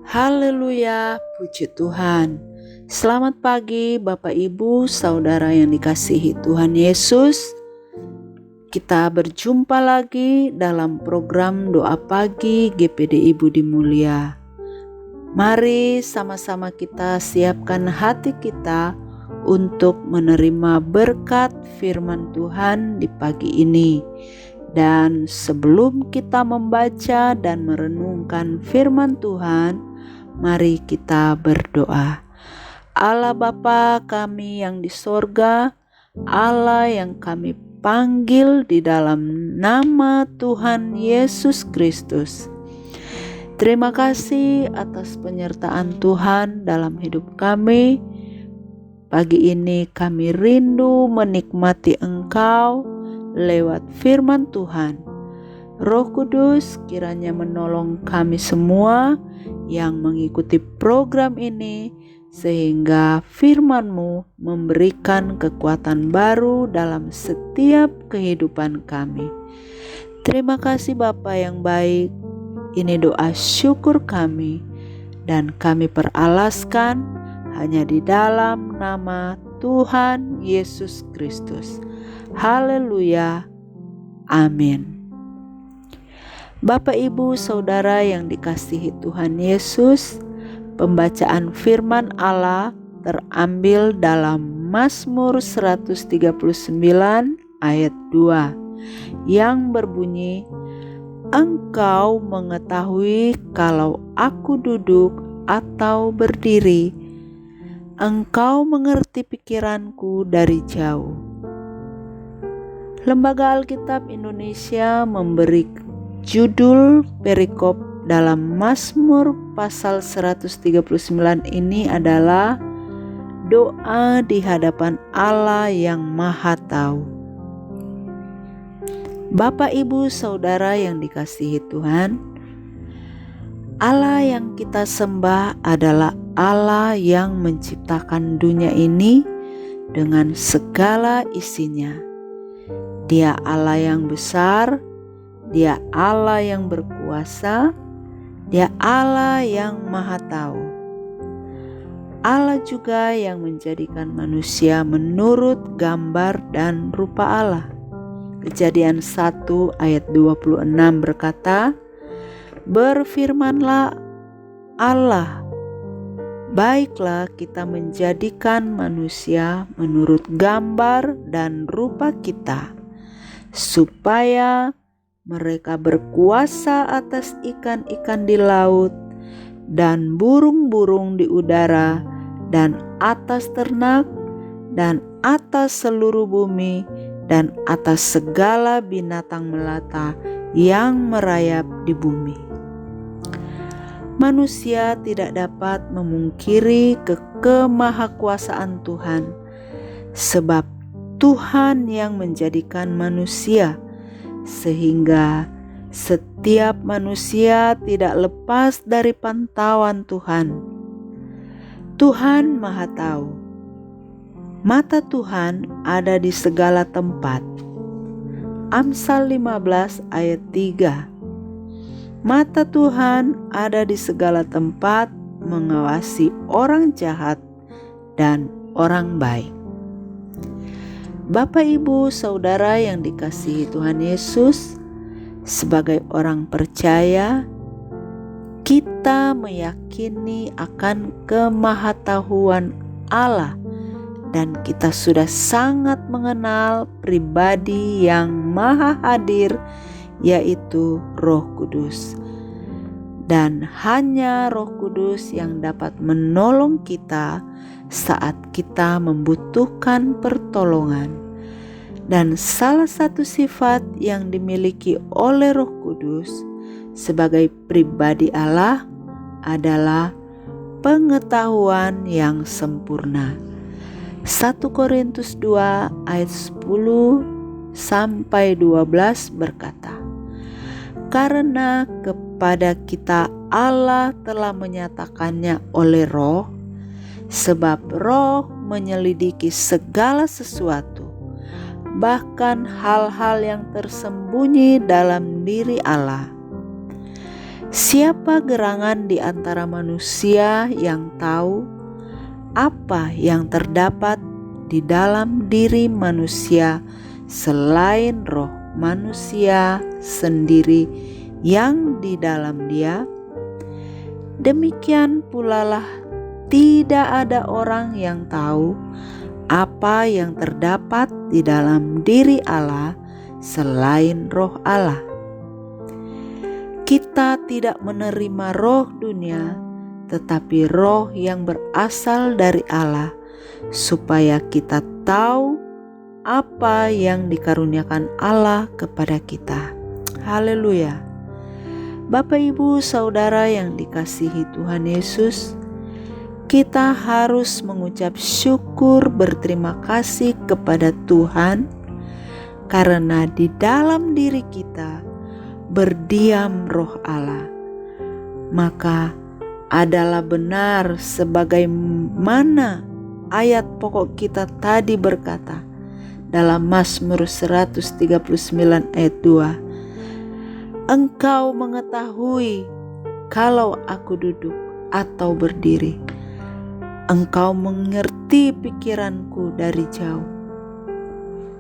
Haleluya, puji Tuhan. Selamat pagi Bapak Ibu, Saudara yang dikasihi Tuhan Yesus. Kita berjumpa lagi dalam program Doa Pagi GPDI Budi Mulia. Mari sama-sama kita siapkan hati kita untuk menerima berkat firman Tuhan di pagi ini. Dan sebelum kita membaca dan merenungkan firman Tuhan, mari kita berdoa. Allah Bapa kami yang di sorga, Allah yang kami panggil di dalam nama Tuhan Yesus Kristus. Terima kasih atas penyertaan Tuhan dalam hidup kami. Pagi ini kami rindu menikmati Engkau lewat firman Tuhan. Roh Kudus kiranya menolong kami semua yang mengikuti program ini, sehingga firman-Mu memberikan kekuatan baru dalam setiap kehidupan kami. Terima kasih Bapa yang baik. Ini doa syukur kami, dan kami peralaskan hanya di dalam nama Tuhan Yesus Kristus. Haleluya. Amin. Bapak, Ibu, Saudara yang dikasihi Tuhan Yesus, pembacaan firman Allah terambil dalam Mazmur 139 ayat 2 yang berbunyi, Engkau mengetahui kalau aku duduk atau berdiri, Engkau mengerti pikiranku dari jauh. Lembaga Alkitab Indonesia memberi judul perikop dalam Mazmur pasal 139 ini adalah doa di hadapan Allah yang Maha Tahu. Bapak, Ibu, Saudara yang dikasihi Tuhan, Allah yang kita sembah adalah Allah yang menciptakan dunia ini dengan segala isinya. Dia Allah yang besar, Dia Allah yang berkuasa, Dia Allah yang Maha Tahu. Allah juga yang menjadikan manusia menurut gambar dan rupa Allah. Kejadian 1 ayat 26 berkata, Berfirmanlah Allah, baiklah kita menjadikan manusia menurut gambar dan rupa kita, supaya mereka berkuasa atas ikan-ikan di laut dan burung-burung di udara dan atas ternak dan atas seluruh bumi dan atas segala binatang melata yang merayap di bumi. Manusia tidak dapat memungkiri kemahakuasaan Tuhan, sebab Tuhan yang menjadikan manusia, sehingga setiap manusia tidak lepas dari pantauan Tuhan. Tuhan Maha Tahu. Mata Tuhan ada di segala tempat. Amsal 15 ayat 3. Mata Tuhan ada di segala tempat, mengawasi orang jahat dan orang baik. Bapak, Ibu, Saudara yang dikasihi Tuhan Yesus, sebagai orang percaya, kita meyakini akan kemahatauan Allah dan kita sudah sangat mengenal pribadi yang maha hadir, yaitu Roh Kudus. Dan hanya Roh Kudus yang dapat menolong kita saat kita membutuhkan pertolongan. Dan salah satu sifat yang dimiliki oleh Roh Kudus sebagai pribadi Allah adalah pengetahuan yang sempurna. 1 Korintus 2 ayat 10 sampai 12 berkata, Karena kepada kita Allah telah menyatakannya oleh Roh, sebab Roh menyelidiki segala sesuatu, bahkan hal-hal yang tersembunyi dalam diri Allah. Siapa gerangan di antara manusia yang tahu apa yang terdapat di dalam diri manusia selain roh manusia sendiri yang di dalam dia? Demikian pula lah tidak ada orang yang tahu apa yang terdapat di dalam diri Allah selain roh Allah. Kita tidak menerima roh dunia, tetapi roh yang berasal dari Allah, supaya kita tahu apa yang dikaruniakan Allah kepada kita. Haleluya. Bapak, Ibu, Saudara yang dikasihi Tuhan Yesus, kita harus mengucap syukur berterima kasih kepada Tuhan karena di dalam diri kita berdiam roh Allah. Maka adalah benar sebagaimana ayat pokok kita tadi berkata dalam Mazmur 139 ayat 2, Engkau mengetahui kalau aku duduk atau berdiri, Engkau mengerti pikiranku dari jauh.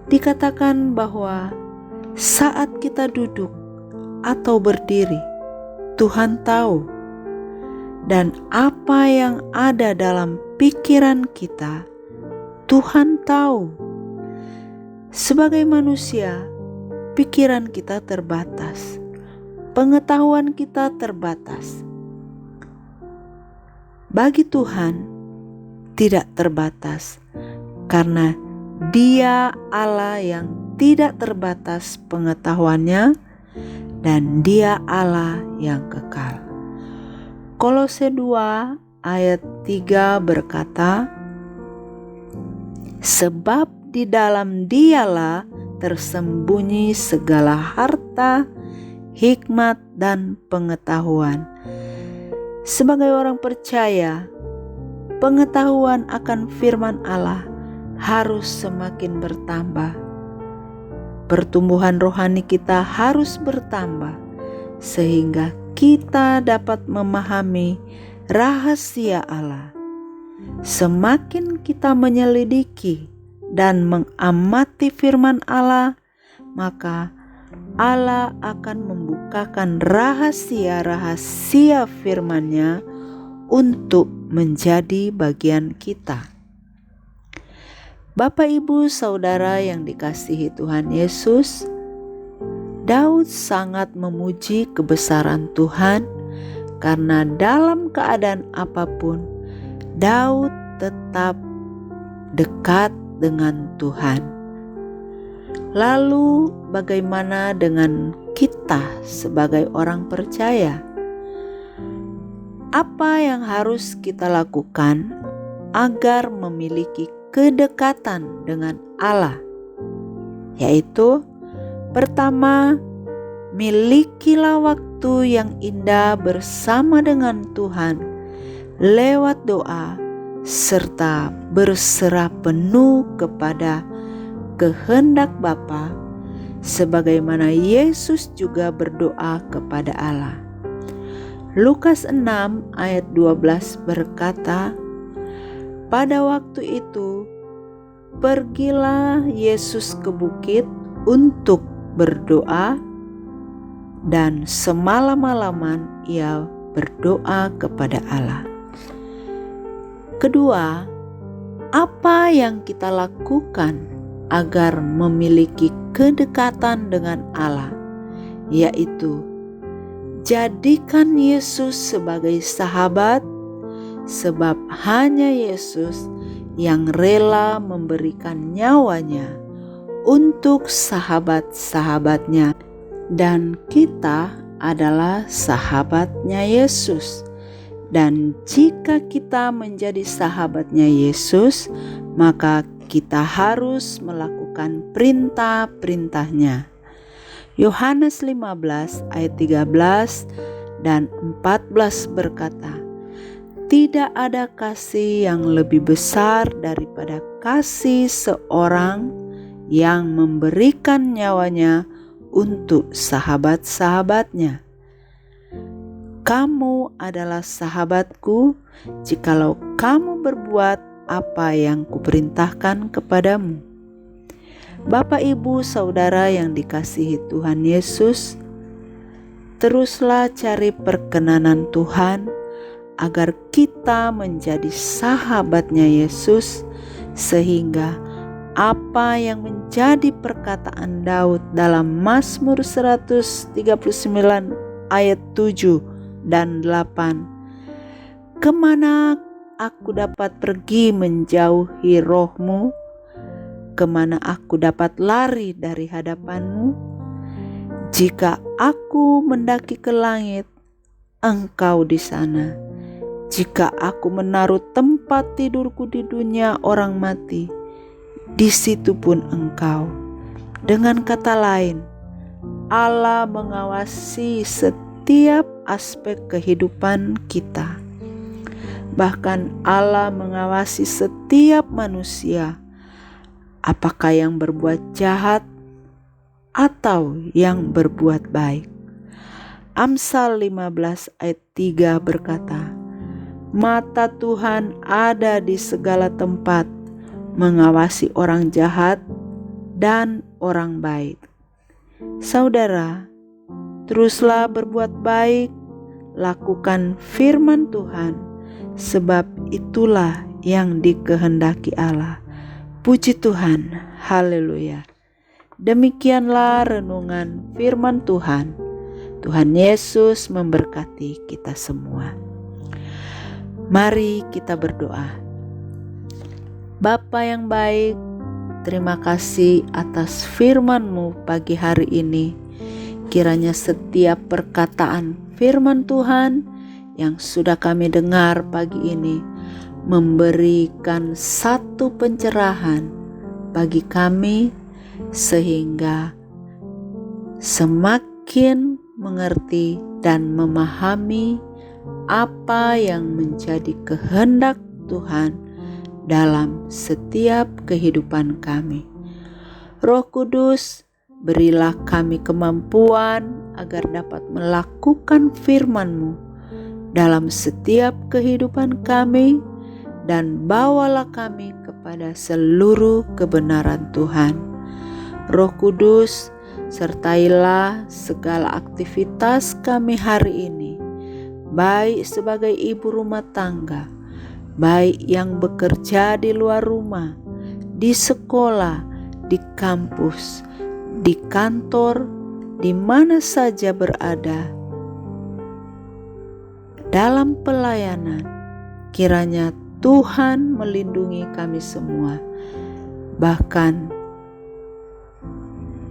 Dikatakan bahwa saat kita duduk atau berdiri, Tuhan tahu, dan apa yang ada dalam pikiran kita, Tuhan tahu. Sebagai manusia, pikiran kita terbatas, pengetahuan kita terbatas. Bagi Tuhan tidak terbatas, karena Dia Allah yang tidak terbatas pengetahuannya, dan Dia Allah yang kekal. Kolose 2 ayat 3 berkata, sebab di dalam Dialah tersembunyi segala harta, hikmat, dan pengetahuan. Sebagai orang percaya, pengetahuan akan firman Allah harus semakin bertambah. Pertumbuhan rohani kita harus bertambah sehingga kita dapat memahami rahasia Allah. Semakin kita menyelidiki dan mengamati firman Allah, maka Allah akan membukakan rahasia-rahasia firman-Nya untuk menjadi bagian kita. Bapak, Ibu, Saudara yang dikasihi Tuhan Yesus, Daud sangat memuji kebesaran Tuhan karena dalam keadaan apapun Daud tetap dekat dengan Tuhan. Lalu bagaimana dengan kita sebagai orang percaya? Apa yang harus kita lakukan agar memiliki kedekatan dengan Allah? Yaitu, pertama, milikilah waktu yang indah bersama dengan Tuhan lewat doa serta berserah penuh kepada kehendak Bapa, sebagaimana Yesus juga berdoa kepada Allah. Lukas 6 ayat 12 berkata, pada waktu itu pergilah Yesus ke bukit untuk berdoa, dan semalam-malaman ia berdoa kepada Allah. Kedua, apa yang kita lakukan agar memiliki kedekatan dengan Allah? Yaitu, jadikan Yesus sebagai sahabat, sebab hanya Yesus yang rela memberikan nyawanya untuk sahabat-sahabatnya, dan kita adalah sahabatnya Yesus. Dan jika kita menjadi sahabatnya Yesus, maka kita harus melakukan perintah-perintahnya. Yohanes 15 ayat 13 dan 14 berkata, tidak ada kasih yang lebih besar daripada kasih seorang yang memberikan nyawanya untuk sahabat-sahabatnya. kamu adalah sahabatku jikalau kamu berbuat apa yang kuperintahkan kepadamu. Bapak, Ibu, Saudara yang dikasihi Tuhan Yesus, teruslah cari perkenanan Tuhan agar kita menjadi sahabatnya Yesus, sehingga apa yang menjadi perkataan Daud dalam Mazmur 139 ayat 7 dan 8, kemana aku dapat pergi menjauhi roh-Mu? Kemana aku dapat lari dari hadapan-Mu? Jika aku mendaki ke langit, Engkau di sana. Jika aku menaruh tempat tidurku di dunia orang mati, di situ pun Engkau. Dengan kata lain, Allah mengawasi setiap aspek kehidupan kita. Bahkan Allah mengawasi setiap manusia, apakah yang berbuat jahat atau yang berbuat baik. Amsal 15 ayat 3 berkata, mata Tuhan ada di segala tempat, mengawasi orang jahat dan orang baik. Saudara, teruslah berbuat baik, lakukan firman Tuhan, sebab itulah yang dikehendaki Allah. Puji Tuhan, haleluya. Demikianlah renungan firman Tuhan. Tuhan Yesus memberkati kita semua. Mari kita berdoa. Bapa yang baik, terima kasih atas firman-Mu pagi hari ini. Kiranya setiap perkataan firman Tuhan yang sudah kami dengar pagi ini memberikan satu pencerahan bagi kami, sehingga semakin mengerti dan memahami apa yang menjadi kehendak Tuhan dalam setiap kehidupan kami. Roh Kudus, berilah kami kemampuan agar dapat melakukan firman-Mu dalam setiap kehidupan kami, dan bawalah kami kepada seluruh kebenaran Tuhan. Roh Kudus, sertailah segala aktivitas kami hari ini, baik sebagai ibu rumah tangga, baik yang bekerja di luar rumah, di sekolah, di kampus, di kantor, di mana saja berada, dalam pelayanan. Kiranya Tuhan melindungi kami semua, bahkan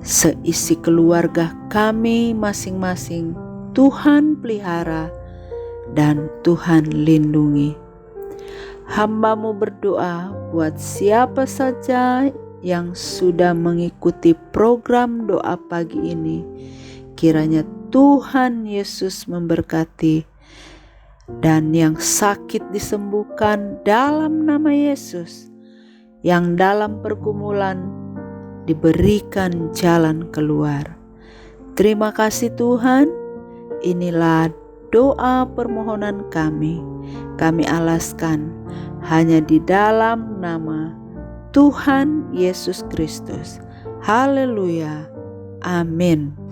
seisi keluarga kami masing-masing Tuhan pelihara dan Tuhan lindungi. Hamba-Mu berdoa buat siapa saja yang sudah mengikuti program doa pagi ini. Kiranya Tuhan Yesus memberkati, dan yang sakit disembuhkan dalam nama Yesus, yang dalam pergumulan diberikan jalan keluar. Terima kasih Tuhan. Inilah doa permohonan kami. Kami alaskan hanya di dalam nama Tuhan Yesus Kristus. Haleluya. Amin.